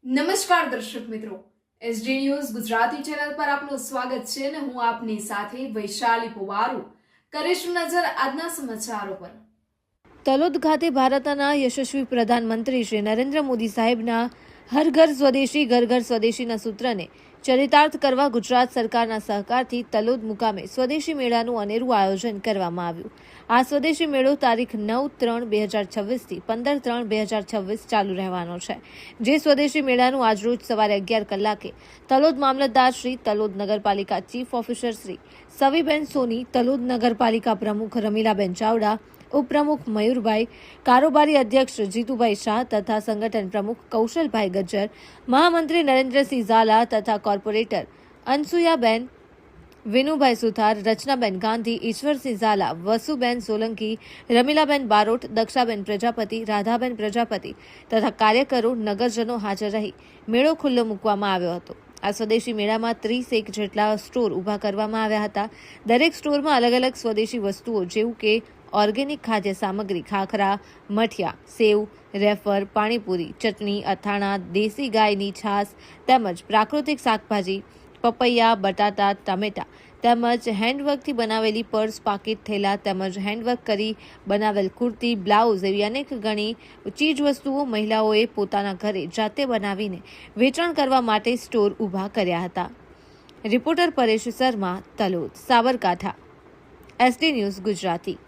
નમસ્કાર દર્શક મિત્રો, એસડી ન્યૂઝ ગુજરાતી ચેનલ પર આપનું સ્વાગત છે અને હું આપની સાથે વૈશાલી પુવારુ કરીશું નજર આજના સમાચારો પર। તલોદ ખાતે ભારતના યશસ્વી પ્રધાનમંત્રી શ્રી નરેન્દ્ર મોદી સાહેબના હર ઘર સ્વદેશી ઘર ઘર સ્વદેશીના સૂત્રને ચરિતાર્થ કરવા ગુજરાત સરકારના સહકારથી તલોદ મુકામે સ્વદેશી મેળાનું અનેરું આયોજન કરવામાં આવ્યું। આ સ્વદેશી મેળો તારીખ 9/3/2026 થી 15/3/2026 ચાલુ રહેવાનો છે, જે સ્વદેશી મેળાનું આજરોજ સવારે 11 કલાકે તલોદ મામલતદાર શ્રી, તલોદ નગરપાલિકા ચીફ ઓફિસર શ્રી સવીબેન સોની, તલોદ નગરપાલિકા પ્રમુખ રમીલાબેન ચાવડા, ઉપપ્રમુખ મયુરભાઈ, કારોબારી અધ્યક્ષ જીતુભાઈ શાહ તથા સંગઠન પ્રમુખ કૌશલભાઈ ગજ્જર, મહામંત્રી નરેન્દ્રસિંહ ઝાલા તથા કોર્પોરેટર અનસુયાબેન, વિનુભાઈ સુથાર, રચનાબેન ગાંધી, ઈશ્વરસિંહ ઝાલા, વસુબેન સોલંકી, રમીલાબેન બારોટ, દક્ષાબેન પ્રજાપતિ, રાધાબેન પ્રજાપતિ તથા કાર્યકરો, નગરજનો હાજર રહી મેળો ખુલ્લો મૂકવામાં આવ્યો હતો। આ સ્વદેશી મેળામાં 31 જેટલા સ્ટોર ઊભા કરવામાં આવ્યા હતા। દરેક સ્ટોરમાં અલગ અલગ સ્વદેશી વસ્તુઓ જેવું કે ઓર્ગેનિક ખાદ્ય સામગ્રી, ખાખરા, મઠિયા, સેવ, રેફર, પાણીપુરી, ચટણી, અથાણા, દેશી ગાયની છાશ તેમજ પ્રાકૃતિક શાકભાજી, પપૈયા, બટાટા, ટામેટા તેમજ હેન્ડવર્કથી બનાવેલી પર્સ, પાકીટ, થેલા તેમજ હેન્ડવર્ક કરી બનાવેલ કુર્તી, બ્લાઉઝ એવી અનેક ગણી ચીજ વસ્તુઓ મહિલાઓએ પોતાના ઘરે જાતે બનાવીને વેચાણ કરવા માટે સ્ટોર ઊભા કર્યા હતા। Reporter Paresh Sharma, Talod, Sabarkantha, SD news Gujarati.